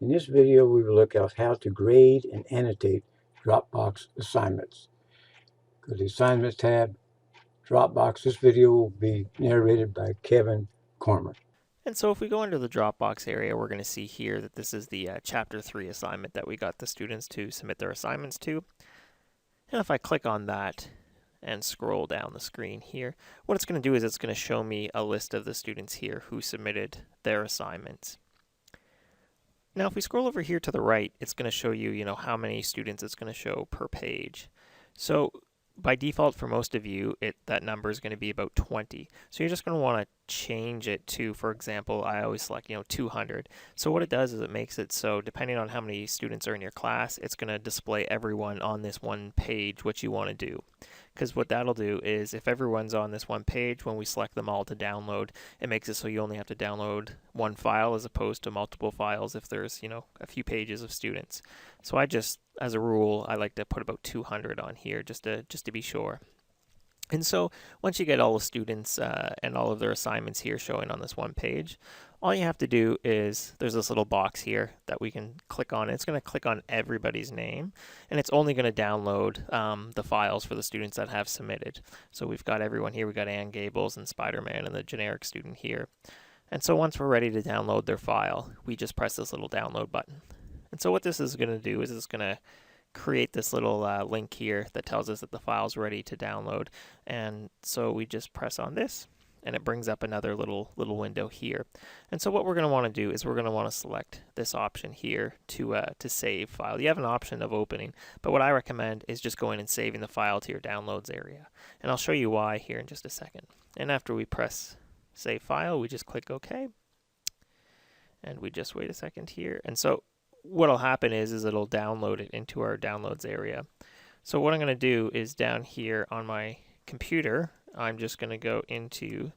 In this video, we will look at how to grade and annotate Dropbox assignments. Go to the Assignments tab, Dropbox. This video will be narrated by Kevin Cormer. And so if we go into the Dropbox area, we're going to see here that this is the Chapter 3 assignment that we got the students to submit their assignments to. And if I click on that and scroll down the screen here, what it's going to do is it's going to show me a list of the students here who submitted their assignments. Now if we scroll over here to the right, it's going to show you, how many students it's going to show per page. So by default for most of you, that number is going to be about 20. So you're just going to want to change it to, for example, I always select 200. So what it does is it makes it so depending on how many students are in your class, it's going to display everyone on this one page what you want to do. Because what that'll do is if everyone's on this one page, when we select them all to download, it makes it so you only have to download one file as opposed to multiple files if there's a few pages of students. So I just, as a rule, I like to put about 200 on here just to be sure. And so once you get all the students and all of their assignments here showing on this one page, all you have to do is there's this little box here that we can click on. It's going to click on everybody's name, and it's only going to download the files for the students that have submitted. So we've got everyone here. We've got Ann Gables and Spider-Man and the generic student here. And so once we're ready to download their file, we just press this little download button. And so what this is going to do is it's going to create this little link here that tells us that the file's ready to download. And so we just press on this and it brings up another little window here. And so what we're going to want to do is we're going to want to select this option here to save file. You have an option of opening, but what I recommend is just going and saving the file to your downloads area. And I'll show you why here in just a second. And after we press save file, we just click OK. And we just wait a second here. And so what'll happen is it'll download it into our downloads area. So what I'm going to do is down here on my computer, I'm just going to go into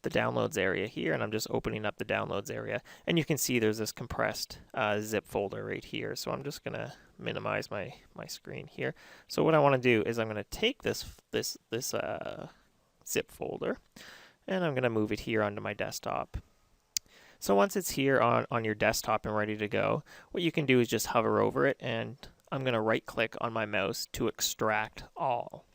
the downloads area here, and I'm just opening up the downloads area. And you can see there's this compressed zip folder right here. So I'm just going to minimize my screen here. So what I want to do is I'm going to take this zip folder, and I'm going to move it here onto my desktop. So once it's here on your desktop and ready to go, what you can do is just hover over it, and I'm going to right click on my mouse to extract all.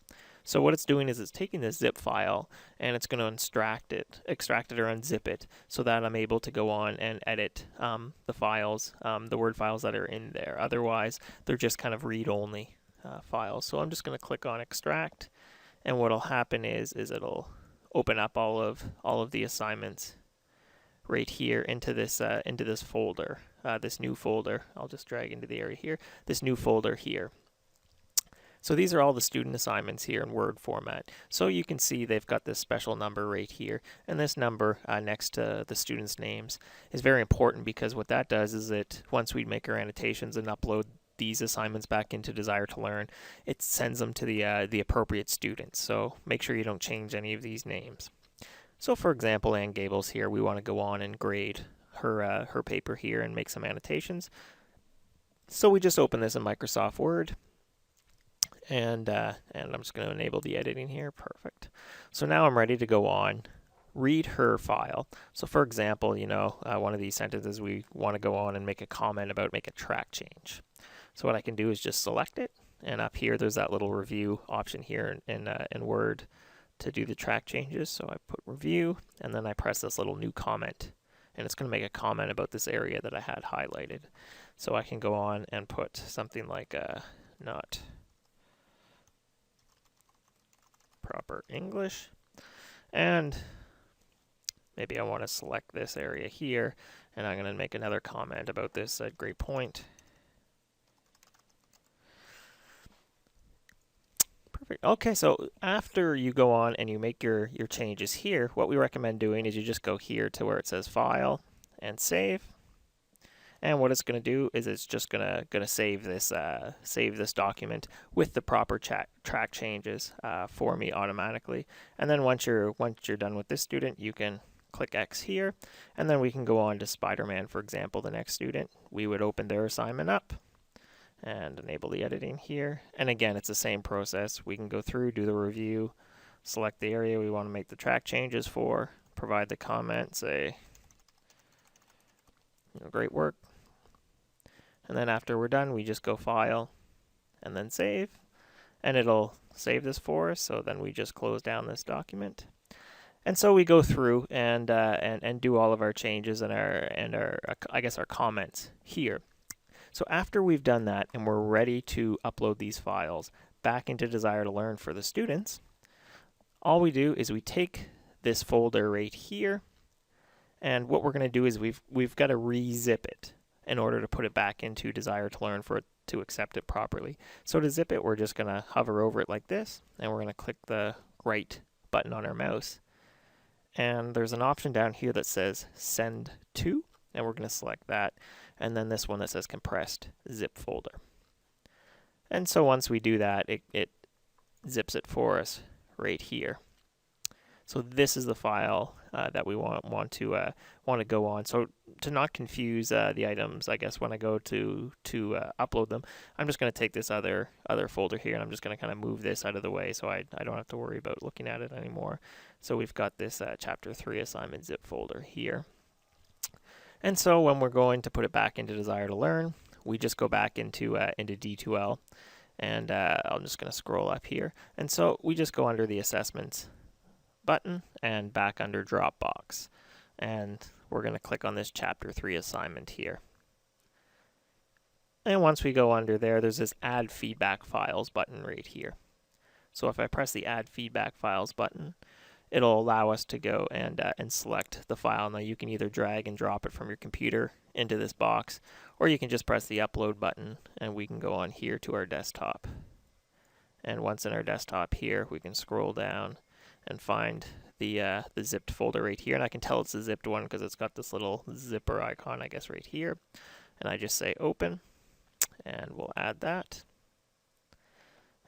So what it's doing is it's taking this zip file and it's going to extract it or unzip it so that I'm able to go on and edit the files, the Word files that are in there. Otherwise, they're just kind of read-only files. So I'm just going to click on extract, and what'll happen is it'll open up all of the assignments right here into this folder, this new folder. I'll just drag into the area here, this new folder here. So these are all the student assignments here in Word format. So you can see they've got this special number right here, and this number next to the students' names is very important because what that does is that once we make our annotations and upload these assignments back into Desire to Learn, it sends them to the appropriate students. So make sure you don't change any of these names. So for example, Ann Gables here, we want to go on and grade her paper here and make some annotations. So we just open this in Microsoft Word, and I'm just going to enable the editing here. Perfect. So now I'm ready to go on, read her file. So for example, one of these sentences we want to go on and make a comment about, make a track change. So what I can do is just select it, and up here there's that little review option here in Word to do the track changes. So I put review, and then I press this little new comment, and it's going to make a comment about this area that I had highlighted. So I can go on and put something like not proper English, and maybe I want to select this area here, and I'm going to make another comment about this great point. Perfect. Okay, so after you go on and you make your changes here, what we recommend doing is you just go here to where it says File and Save. And what it's going to do is it's just going to save this document with the proper track changes for me automatically. And then once you're done with this student, you can click X here, and then we can go on to Spider-Man, for example, the next student. We would open their assignment up and enable the editing here. And again, it's the same process. We can go through, do the review, select the area we want to make the track changes for, provide the comment, say, great work. And then after we're done, we just go File and then Save. And it'll save this for us. So then we just close down this document. And so we go through and do all of our changes and our I guess our comments here. So after we've done that and we're ready to upload these files back into Desire to Learn for the students, all we do is we take this folder right here, and what we're going to do is we've got to re-zip it in order to put it back into Desire to Learn for it to accept it properly. So to zip it, we're just going to hover over it like this, and we're going to click the right button on our mouse. And there's an option down here that says Send To, and we're going to select that. And then this one that says Compressed Zip Folder. And so once we do that, it zips it for us right here. So this is the file that we want to go on. So to not confuse the items, I guess when I go to upload them, I'm just going to take this other folder here, and I'm just going to kind of move this out of the way so I don't have to worry about looking at it anymore. So we've got this Chapter 3 assignment zip folder here. And so when we're going to put it back into Desire to Learn, we just go back into D2L, and I'm just going to scroll up here. And so we just go under the Assessments button and back under Dropbox. And we're going to click on this Chapter 3 assignment here. And once we go under there, there's this Add Feedback Files button right here. So if I press the Add Feedback Files button, it'll allow us to go and select the file. Now you can either drag and drop it from your computer into this box, or you can just press the Upload button and we can go on here to our desktop. And once in our desktop here, we can scroll down and find the zipped folder right here. And I can tell it's a zipped one because it's got this little zipper icon, I guess, right here. And I just say Open, and we'll add that.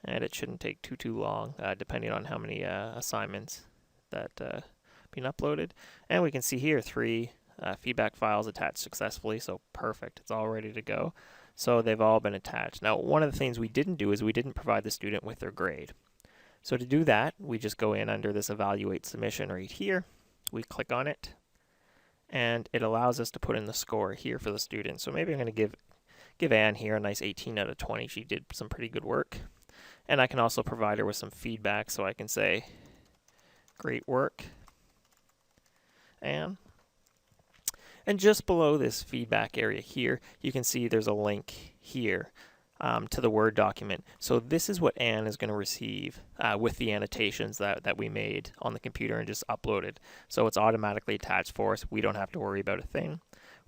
And it shouldn't take too long, depending on how many assignments that been uploaded. And we can see here 3 feedback files attached successfully, so perfect, it's all ready to go. So they've all been attached. Now one of the things we didn't do is we didn't provide the student with their grade. So to do that, we just go in under this Evaluate Submission right here, we click on it, and it allows us to put in the score here for the student. So maybe I'm going to give Anne here a nice 18 out of 20. She did some pretty good work. And I can also provide her with some feedback, so I can say, great work, Anne. And just below this feedback area here, you can see there's a link here to the Word document. So this is what Anne is going to receive with the annotations that we made on the computer and just uploaded. So it's automatically attached for us. We don't have to worry about a thing.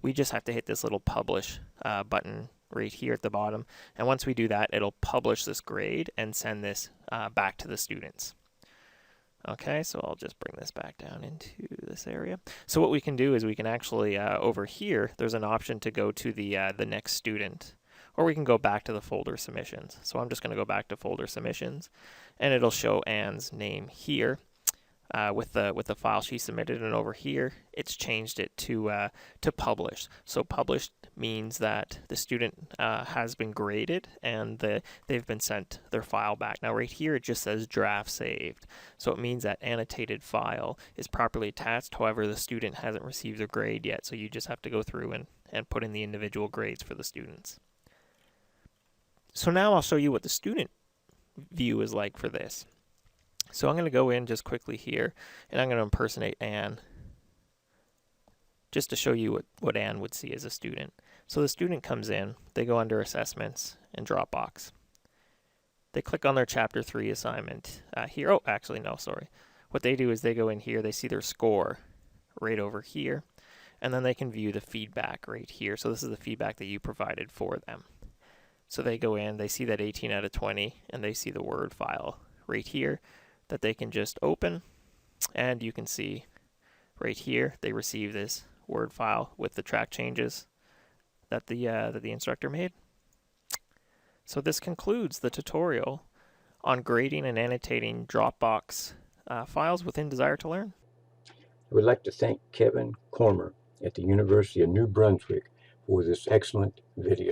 We just have to hit this little Publish button right here at the bottom. And once we do that, it'll publish this grade and send this back to the students. Okay, so I'll just bring this back down into this area. So what we can do is we can actually, over here, there's an option to go to the next student, or we can go back to the folder submissions. So I'm just going to go back to folder submissions, and it'll show Anne's name here with the file she submitted, and over here it's changed it to published. So published means that the student has been graded and they've been sent their file back. Now right here it just says draft saved, so it means that annotated file is properly attached. However, the student hasn't received their grade yet, so you just have to go through and put in the individual grades for the students. So now I'll show you what the student view is like for this. So I'm going to go in just quickly here, and I'm going to impersonate Anne just to show you what Anne would see as a student. So the student comes in, they go under Assessments and Dropbox. They click on their Chapter 3 assignment here. Oh, actually, no, sorry. What they do is they go in here, they see their score right over here, and then they can view the feedback right here. So this is the feedback that you provided for them. So they go in, they see that 18 out of 20, and they see the Word file right here that they can just open, and you can see right here they receive this Word file with the track changes that the instructor made. So this concludes the tutorial on grading and annotating Dropbox files within Desire to Learn. I would like to thank Kevin Cormer at the University of New Brunswick for this excellent video.